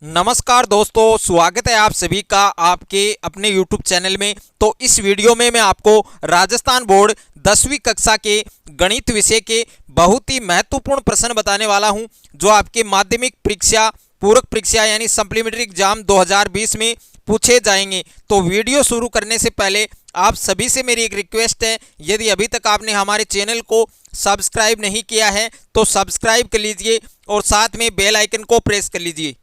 नमस्कार दोस्तों, स्वागत है आप सभी का आपके अपने YouTube चैनल में। तो इस वीडियो में मैं आपको राजस्थान बोर्ड 10वीं कक्षा के गणित विषय के बहुत ही महत्वपूर्ण प्रश्न बताने वाला हूं, जो आपके माध्यमिक परीक्षा पूरक परीक्षा यानी सप्लीमेंट्री एग्जाम 2020 में पूछे जाएंगे। तो वीडियो शुरू करने से पहले आप सभी से मेरी एक रिक्वेस्ट है, यदि अभी तक आपने हमारे चैनल को सब्सक्राइब नहीं किया है तो सब्सक्राइब कर लीजिए और साथ में बेल आइकन को प्रेस कर लीजिए।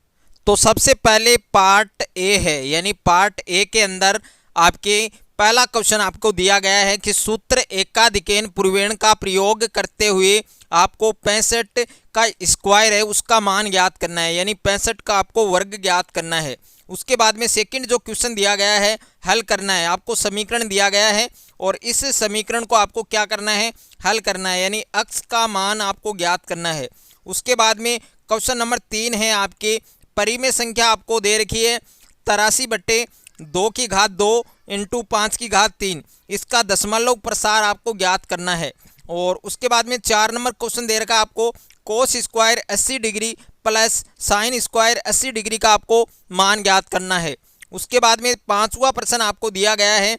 तो सबसे पहले पार्ट ए है, यानी पार्ट ए के अंदर आपके पहला क्वेश्चन आपको दिया गया है कि सूत्र एकाधिकेन पूर्वेण का प्रयोग करते हुए आपको 65 का स्क्वायर है उसका मान ज्ञात करना है, यानी 65 का आपको वर्ग ज्ञात करना है। उसके बाद में सेकंड जो क्वेश्चन दिया गया है हल करना है, आपको समीकरण दिया गया है और इस समीकरण को आपको क्या करना है, हल करना है, यानी x का मान आपको ज्ञात करना है। उसके बाद में क्वेश्चन नंबर 3 है, आपके परिमेय संख्या आपको दे रखी है 83/2 इंटू 5/3, इसका दशमलव प्रसार आपको ज्ञात करना है। और उसके बाद में 4 नंबर क्वेश्चन दे रखा है आपको cos square 80 degree plus sine square 80 degree का आपको मान ज्ञात करना है। उसके बाद में 5वां प्रश्न आपको दिया गया है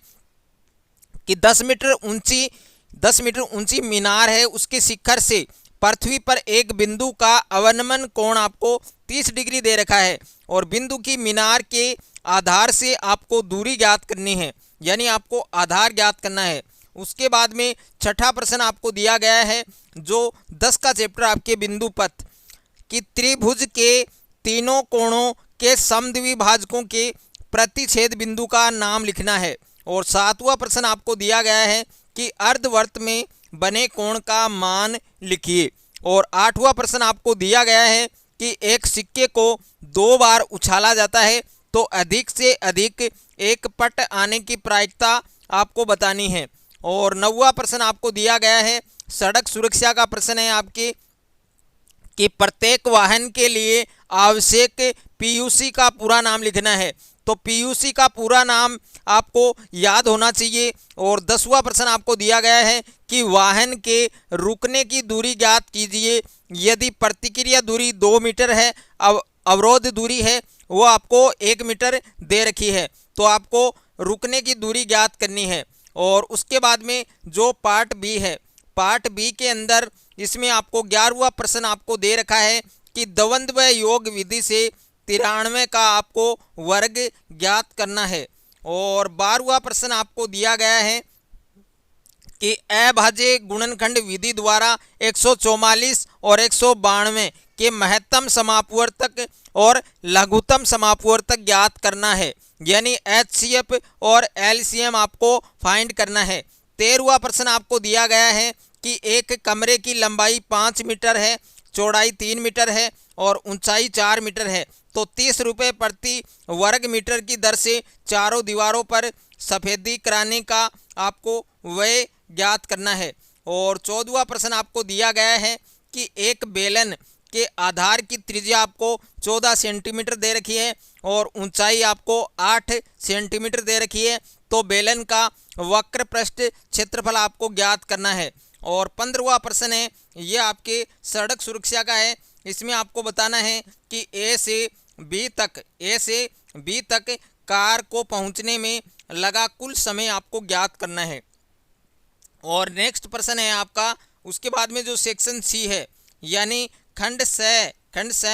कि 10 मीटर ऊंची मीनार है, उसके शिखर से पृथ्वी पर एक बिंदु का अवनमन कोण आपको 30 डिग्री दे रखा है और बिंदु की मीनार के आधार से आपको दूरी ज्ञात करनी है, यानी आपको आधार ज्ञात करना है। उसके बाद में छठा प्रश्न आपको दिया गया है जो 10 का चैप्टर आपके बिंदु पथ कि त्रिभुज के तीनों कोणों के समद्विभाजकों के प्रतिच्छेद बिंदु का नाम लिखना है। और 7वां प्रश्न आपको दिया गया है कि अर्धवर्त में बने कोण का मान लिखिए। और 8वां प्रश्न आपको दिया गया है कि एक सिक्के को 2 बार उछाला जाता है तो अधिक से अधिक एक पट आने की प्रायिकता आपको बतानी है। और 9वां प्रश्न आपको दिया गया है सड़क सुरक्षा का प्रश्न है आपके कि प्रत्येक वाहन के लिए आवश्यक पीयूसी का पूरा नाम लिखना है, तो पीयूसी का पूरा नाम आपको याद होना चाहिए। और 10वां प्रश्न आपको दिया गया है कि वाहन के रुकने की दूरी ज्ञात कीजिए, यदि प्रतिक्रिया दूरी 2 मीटर है, अवरोध दूरी है वो आपको 1 मीटर दे रखी है, तो आपको रुकने की दूरी ज्ञात करनी है। और उसके बाद में जो पार्ट बी है, पार्ट बी के अंदर इसमें आपको 11वां प्रश्न आपको दे रखा है कि द्वंद्व योग विधि से 93 का आपको वर्ग ज्ञात करना है। और 12वां प्रश्न आपको दिया गया है कि अभाज्य गुणनखंड विधि द्वारा 144 और 192 के महत्तम समापवर्तक और लघुत्तम समापवर्तक ज्ञात करना है, यानी HCF और LCM आपको फाइंड करना है। 13वां प्रश्न आपको दिया गया है कि एक कमरे की लंबाई 5 मीटर है, चौड़ाई 3 मीटर है और ऊंचाई 4 मीटर है, तो 30 रुपये प्रति वर्ग मीटर की दर से चारों दीवारों पर सफेदी कराने का आपको व्यय ज्ञात करना है। और 14वां प्रश्न आपको दिया गया है कि एक बेलन के आधार की त्रिज्या आपको 14 सेंटीमीटर दे रखी है और ऊंचाई आपको 8 सेंटीमीटर दे रखी है, तो बेलन का वक्र पृष्ठ क्षेत्रफल आपको ज्ञात करना है। और 15वां प्रश्न है, ये आपके सड़क सुरक्षा का है, इसमें आपको बताना है कि ए से बी तक कार को पहुंचने में लगा कुल समय आपको ज्ञात करना है। और नेक्स्ट प्रश्न है आपका, उसके बाद में जो सेक्शन सी है, यानी खंड स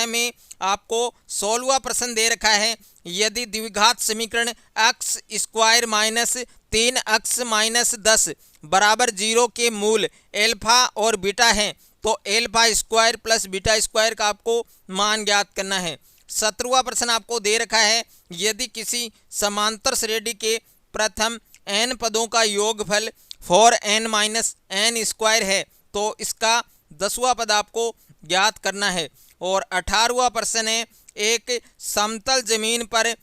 में आपको 16वां प्रश्न दे रखा है, यदि द्विघात समीकरण x square minus 3x minus 10 बराबर 0 के मूल एल्फा और बीटा हैं, तो alpha square plus beta square का आपको मान ज्ञात करना है। 17वां प्रश्न आपको दे रखा है, यदि किसी समांतर श्रेणी के प्रथम n पदों का योगफल 4n माइनस n स्क्वायर है, तो इसका 10वां पद आपको ज्ञात करना है। और 18वां प्रश्न है, एक समतल जमीन पर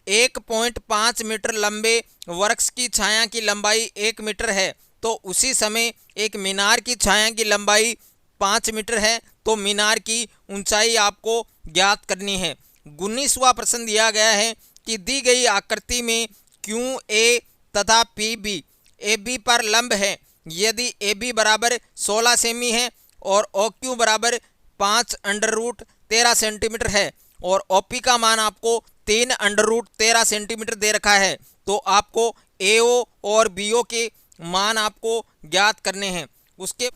1.5 मीटर लंबे वृक्ष की छाया की लंबाई 1 मीटर है, तो उसी समय एक मीनार की छाया की लंबाई 5 मीटर है, तो मीनार की ऊंचाई आपको ज्ञात करनी है। 19वां प्रश्न दिया गया है कि दी गई आकृति में QA तथा PB AB पर लंब है, यदि AB बराबर 16 सेमी है और OQ बराबर 5 अंडर रूट 13 सेंटीमीटर है और ओपी का मान आपको 3√13 सेंटीमीटर दे रखा है। तो आपको एओ और बीओ के मान आपको ज्ञात करने हैं। उसके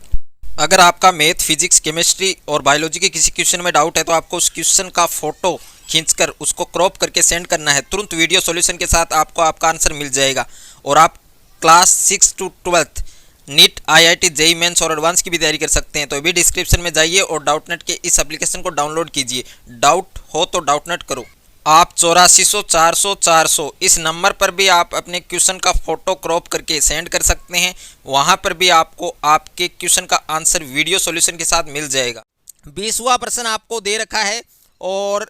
अगर आपका मैथ, फिजिक्स, केमिस्ट्री और बायोलॉजी के किसी क्वेश्चन में डाउट है तो आपको उस क्वेश्चन का फोटो खींचकर उसको क्रॉप करके सेंड करना है। तुरंत वीडियो सॉल्यूशन के साथ आपको आपका आंसर मिल जाएगा। और आप class 6 to 12 NEET, IIT, JEE mains और एडवांस की भी तैयारी कर सकते हैं। तो अभी डिस्क्रिप्शन में जाइए और डाउटनेट के इस एप्लीकेशन को डाउनलोड कीजिए। डाउट हो तो डाउटनेट करो। आप 8400 400 400 इस नंबर पर भी आप अपने क्वेश्चन का फोटो क्रॉप करके सेंड कर सकते हैं। वहां पर भी आपको आपके क्वेश्चन का आंसर वीडियो सॉल्यूशन के साथ मिल जाएगा। 20वां प्रश्न आपको दे रखा है और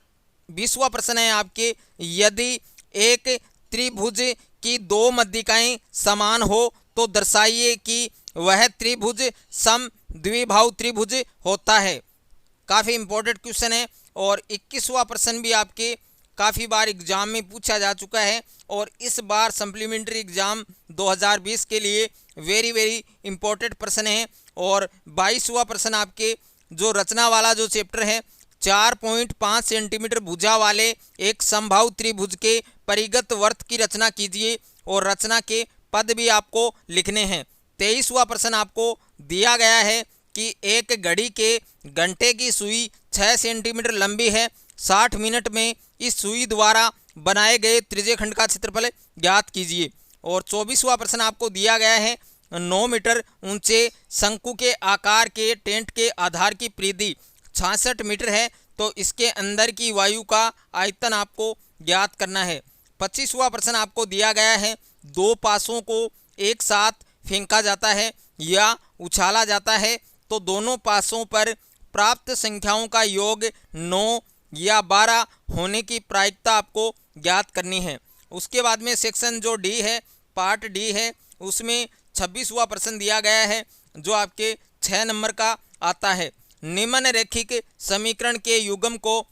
20वां प्रश्न है आपके, यदि एक त्रिभुज की दो मध्यिकाएं समान हो तो दर्शाइए कि वह त्रिभुज सम द्विबाहु त्रिभुज होता है। काफ़ी इंपॉर्टेंट क्वेश्चन है। और 21वां प्रश्न भी आपके काफ़ी बार एग्जाम में पूछा जा चुका है और इस बार सप्लीमेंट्री एग्जाम 2020 के लिए वेरी इंपॉर्टेंट प्रश्न है। और 22वां प्रश्न आपके जो रचना वाला जो चैप्टर है, 4.5 सेंटीमीटर भुजा वाले एक समबाहु त्रिभुज के परिगत वर्त की रचना कीजिए और रचना के पद भी आपको लिखने हैं। 23वां प्रश्न आपको दिया गया है कि एक घड़ी के घंटे की सुई 6 सेंटीमीटर लंबी है। 60 मिनट में इस सुई द्वारा बनाए गए त्रिज्यखंड का क्षेत्रफल ज्ञात कीजिए। और 24वां प्रश्न आपको दिया गया है, 9 मीटर ऊंचे शंकु के आकार के टेंट के आधार की परिधि 66 मीटर है, तो इसके अंदर की वायु का आयतन आपको ज्ञात करना है। 25वां प्रश्न आपको दिया गया है, दो पासों को एक साथ फेंका जाता है या उछाला जाता है तो दोनों पासों पर प्राप्त संख्याओं का योग 9 या 12 होने की प्रायिकता आपको ज्ञात करनी है। उसके बाद में सेक्शन जो डी है, पार्ट डी है, उसमें 26वां प्रश्न दिया गया है जो आपके 6 नंबर का आता है। निम्न रैखिक समीकरण के युग्म को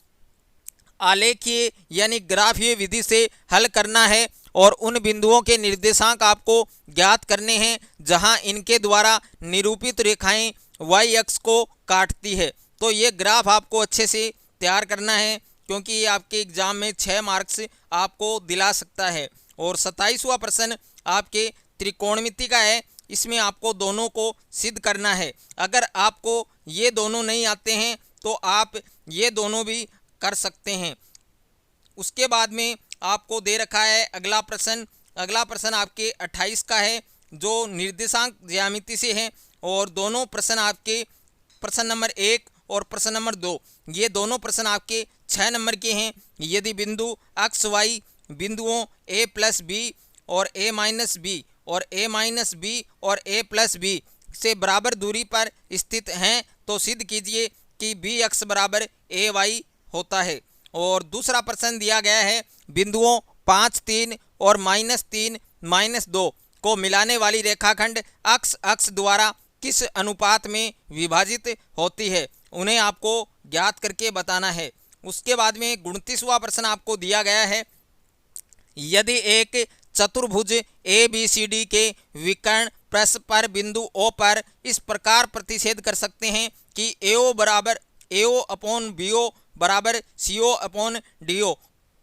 आलेखीय यानी ग्राफीय विधि से हल करना है और उन बिंदुओं के निर्देशांक आपको ज्ञात करने हैं जहां इनके द्वारा निरूपित रेखाएं y अक्ष को काटती है। तो ये ग्राफ आपको अच्छे से तैयार करना है क्योंकि ये आपके एग्जाम में 6 मार्क्स आपको दिला सकता है। और 27वां प्रश्न आपके त्रिकोणमिति का है, इसमें आपको दोनों को सिद्ध करना है। अगर आपको ये दोनों नहीं आते हैं तो आप ये दोनों भी कर सकते हैं। उसके बाद में आपको दे रखा है अगला प्रश्न। अगला प्रश्न आपके 28 का है जो निर्देशांक ज्यामिति से है और दोनों प्रश्न आपके प्रश्न नंबर 1 और प्रश्न नंबर 2 ये दोनों प्रश्न आपके 6 नंबर के हैं। यदि बिंदु एक्स वाई बिंदुओं a प्लस बी और a माइनस बी और a माइनस बी और a प्लस बी से बराबर दूरी पर स्थित हैं तो सिद्ध कीजिए कि बी एक्स बराबर ए वाई होता है। और दूसरा प्रश्न दिया गया है, बिंदुओं 5, 3 और -3, -2 को मिलाने वाली रेखाखंड अक्ष अक्ष द्वारा किस अनुपात में विभाजित होती है, उन्हें आपको ज्ञात करके बताना है। उसके बाद में 29वां प्रश्न आपको दिया गया है, यदि एक चतुर्भुज ABCD के विकर्ण परस्पर बिंदु O पर इस प्रकार प्रतिच्छेद कर सकते हैं कि AO बराबर AO अपॉन BO बराबर CO अपॉन DO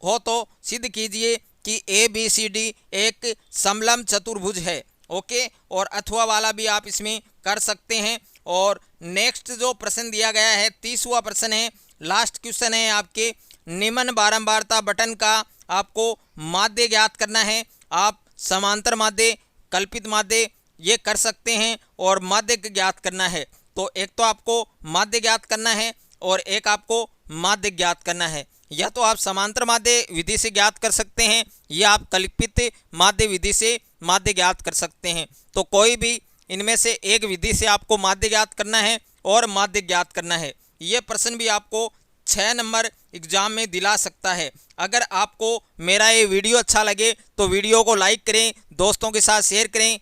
हो तो सिद्ध कीजिए कि ABCD एक समलंब चतुर्भुज है। ओके, और अथवा वाला भी आप इसमें कर सकते हैं। और नेक्स्ट जो प्रश्न दिया गया है 30वां प्रश्न है, लास्ट क्वेश्चन है आपके, निम्न बारंबारता बटन का आपको माध्य ज्ञात करना है। आप समांतर माध्य, कल्पित माध्य ये कर सकते हैं और माध्य ज्ञात करना है। तो एक तो आपको माध्य ज्ञात करना है और एक आपको माध्य ज्ञात करना है। या तो आप समांतर माध्य विधि से ज्ञात कर सकते हैं या आप कल्पित माध्य विधि से माध्य ज्ञात कर सकते हैं। तो कोई भी इनमें से एक विधि से आपको माध्य ज्ञात करना है और माध्य ज्ञात करना है। ये प्रश्न भी आपको 6 नंबर एग्जाम में दिला सकता है। अगर आपको मेरा ये वीडियो अच्छा लगे तो वीडियो को लाइक करें, दोस्तों के साथ शेयर करें।